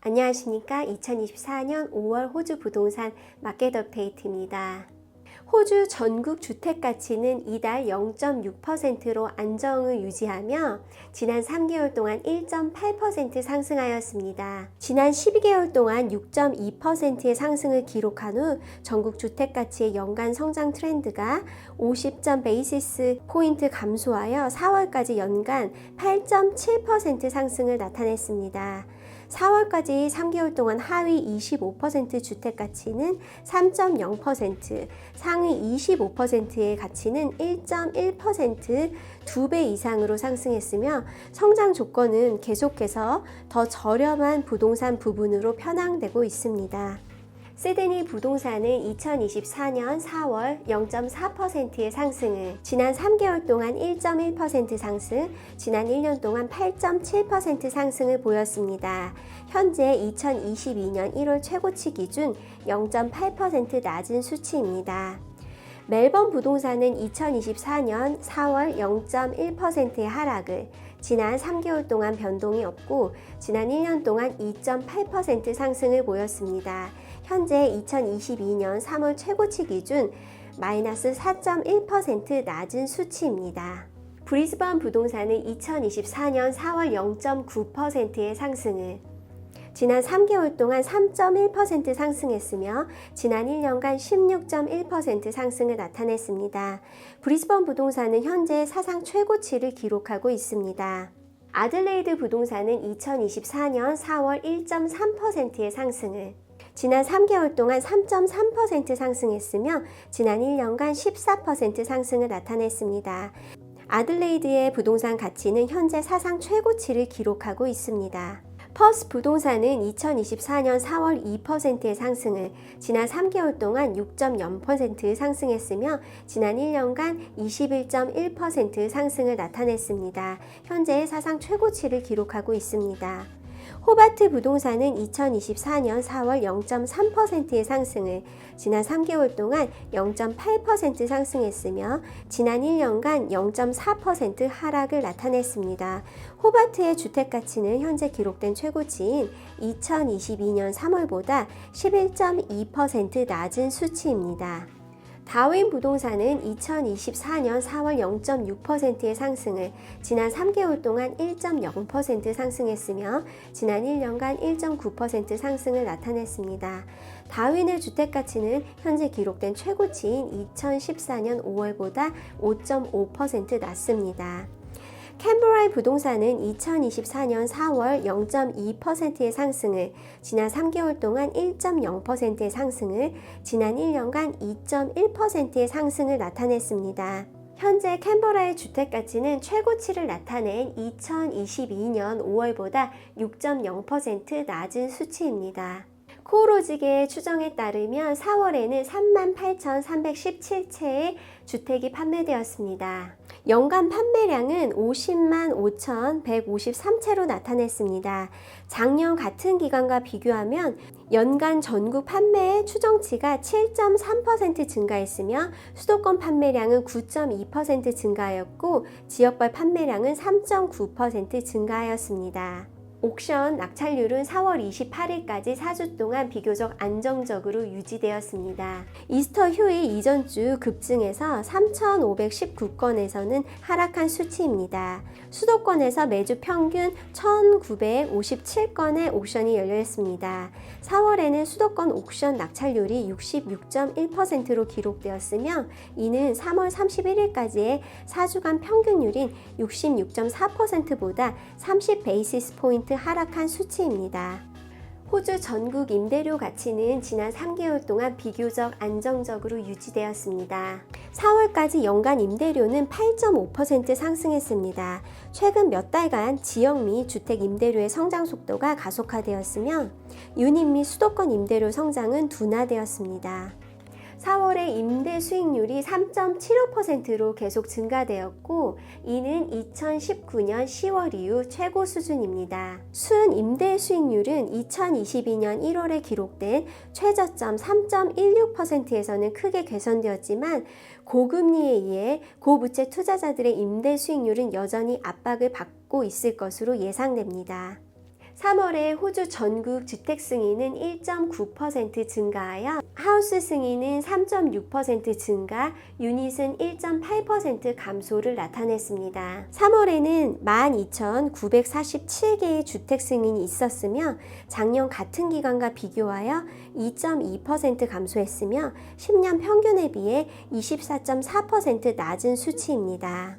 안녕하십니까. 2024년 5월 호주 부동산 마켓 업데이트입니다. 호주 전국 주택가치는 이달 0.6%로 안정을 유지하며 지난 3개월 동안 1.8% 상승하였습니다. 지난 12개월 동안 6.2%의 상승을 기록한 후 전국 주택가치의 연간 성장 트렌드가 50점 베이시스 포인트 감소하여 4월까지 연간 8.7% 상승을 나타냈습니다. 4월까지 3개월 동안 하위 25% 주택가치는 3.0%, 상위 25%의 가치는 1.1% 2배 이상으로 상승했으며 성장 조건은 계속해서 더 저렴한 부동산 부분으로 편향되고 있습니다. 시드니 부동산은 2024년 4월 0.4%의 상승을, 지난 3개월 동안 1.1% 상승, 지난 1년 동안 8.7% 상승을 보였습니다. 현재 2022년 1월 최고치 기준 0.8% 낮은 수치입니다. 멜번 부동산은 2024년 4월 0.1%의 하락을, 지난 3개월 동안 변동이 없고 지난 1년 동안 2.8% 상승을 보였습니다. 현재 2022년 3월 최고치 기준 마이너스 4.1% 낮은 수치입니다. 브리즈번 부동산은 2024년 4월 0.9%의 상승을, 지난 3개월 동안 3.1% 상승했으며 지난 1년간 16.1% 상승을 나타냈습니다. 브리즈번 부동산은 현재 사상 최고치를 기록하고 있습니다. 아들레이드 부동산은 2024년 4월 1.3%의 상승을, 지난 3개월 동안 3.3% 상승했으며 지난 1년간 14% 상승을 나타냈습니다. 아들레이드의 부동산 가치는 현재 사상 최고치를 기록하고 있습니다. 퍼스 부동산은 2024년 4월 2%의 상승을, 지난 3개월 동안 6.0% 상승했으며 지난 1년간 21.1% 상승을 나타냈습니다. 현재 사상 최고치를 기록하고 있습니다. 호바트 부동산은 2024년 4월 0.3%의 상승을, 지난 3개월 동안 0.8% 상승했으며 지난 1년간 0.4% 하락을 나타냈습니다. 호바트의 주택가치는 현재 기록된 최고치인 2022년 3월보다 11.2% 낮은 수치입니다. 다윈 부동산은 2024년 4월 0.6%의 상승을, 지난 3개월 동안 1.0% 상승했으며 지난 1년간 1.9% 상승을 나타냈습니다. 다윈의 주택가치는 현재 기록된 최고치인 2014년 5월보다 5.5% 낮습니다. 캔버라의 부동산은 2024년 4월 0.2%의 상승을, 지난 3개월 동안 1.0%의 상승을, 지난 1년간 2.1%의 상승을 나타냈습니다. 현재 캔버라의 주택가치는 최고치를 나타낸 2022년 5월보다 6.0% 낮은 수치입니다. 코오로직의 추정에 따르면 4월에는 38,317채의 주택이 판매되었습니다. 연간 판매량은 50만 5,153채로 나타냈습니다. 작년 같은 기간과 비교하면 연간 전국 판매의 추정치가 7.3% 증가했으며 수도권 판매량은 9.2% 증가하였고 지역별 판매량은 3.9% 증가하였습니다. 옥션 낙찰률은 4월 28일까지 4주 동안 비교적 안정적으로 유지되었습니다. 이스터 휴일 이전 주 급증해서 3,519건에서는 하락한 수치입니다. 수도권에서 매주 평균 1,957건의 옥션이 열렸습니다. 4월에는 수도권 옥션 낙찰률이 66.1%로 기록되었으며 이는 3월 31일까지의 4주간 평균율인 66.4%보다 30 베이시스 포인트 하락한 수치입니다. 호주 전국 임대료 가치는 지난 3개월 동안 비교적 안정적으로 유지되었습니다. 4월까지 연간 임대료는 8.5% 상승했습니다. 최근 몇 달간 지역 및 주택 임대료의 성장 속도가 가속화되었으며 유닛 및 수도권 임대료 성장은 둔화되었습니다. 4월에 임대 수익률이 3.75%로 계속 증가되었고 이는 2019년 10월 이후 최고 수준입니다. 순 임대 수익률은 2022년 1월에 기록된 최저점 3.16%에서는 크게 개선되었지만 고금리에 의해 고부채 투자자들의 임대 수익률은 여전히 압박을 받고 있을 것으로 예상됩니다. 3월에 호주 전국 주택 승인은 1.9% 증가하여 하우스 승인은 3.6% 증가, 유닛은 1.8% 감소를 나타냈습니다. 3월에는 12,947개의 주택 승인이 있었으며 작년 같은 기간과 비교하여 2.2% 감소했으며 10년 평균에 비해 24.4% 낮은 수치입니다.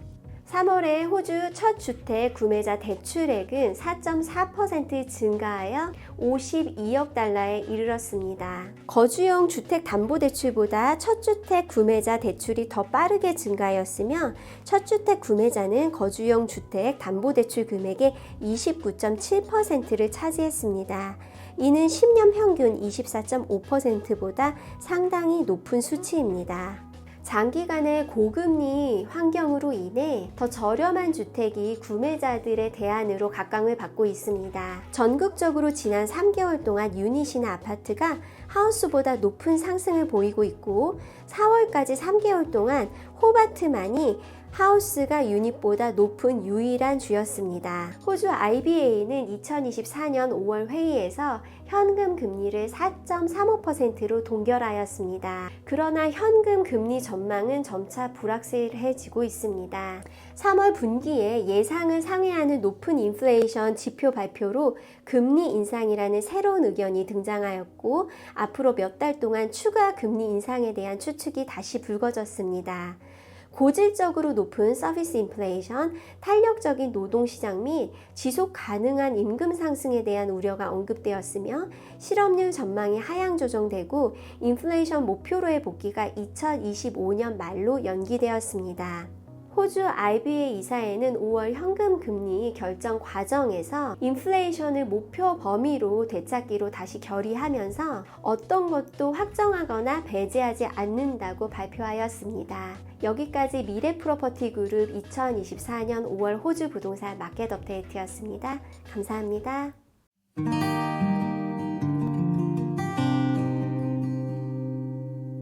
3월에 호주 첫 주택 구매자 대출액은 4.4% 증가하여 52억 달러에 이르렀습니다. 거주용 주택담보대출보다 첫 주택 구매자 대출이 더 빠르게 증가하였으며 첫 주택 구매자는 거주용 주택 담보대출 금액의 29.7%를 차지했습니다. 이는 10년 평균 24.5%보다 상당히 높은 수치입니다. 장기간의 고금리 환경으로 인해 더 저렴한 주택이 구매자들의 대안으로 각광을 받고 있습니다. 전국적으로 지난 3개월 동안 유닛이나 아파트가 하우스보다 높은 상승을 보이고 있고 4월까지 3개월 동안 호바트만이 하우스가 유닛보다 높은 유일한 주였습니다. 호주 IBA는 2024년 5월 회의에서 현금 금리를 4.35%로 동결하였습니다. 그러나 현금 금리 전망은 점차 불확실해지고 있습니다. 3월 분기에 예상을 상회하는 높은 인플레이션 지표 발표로 금리 인상이라는 새로운 의견이 등장하였고 앞으로 몇 달 동안 추가 금리 인상에 대한 추측이 다시 불거졌습니다. 고질적으로 높은 서비스 인플레이션, 탄력적인 노동시장 및 지속 가능한 임금 상승에 대한 우려가 언급되었으며 실업률 전망이 하향 조정되고 인플레이션 목표로의 복귀가 2025년 말로 연기되었습니다. 호주 IBA 이사회는 5월 현금 금리 결정 과정에서 인플레이션을 목표 범위로 되찾기로 다시 결의하면서 어떤 것도 확정하거나 배제하지 않는다고 발표하였습니다. 여기까지 미래 프로퍼티 그룹 2024년 5월 호주 부동산 마켓 업데이트였습니다. 감사합니다.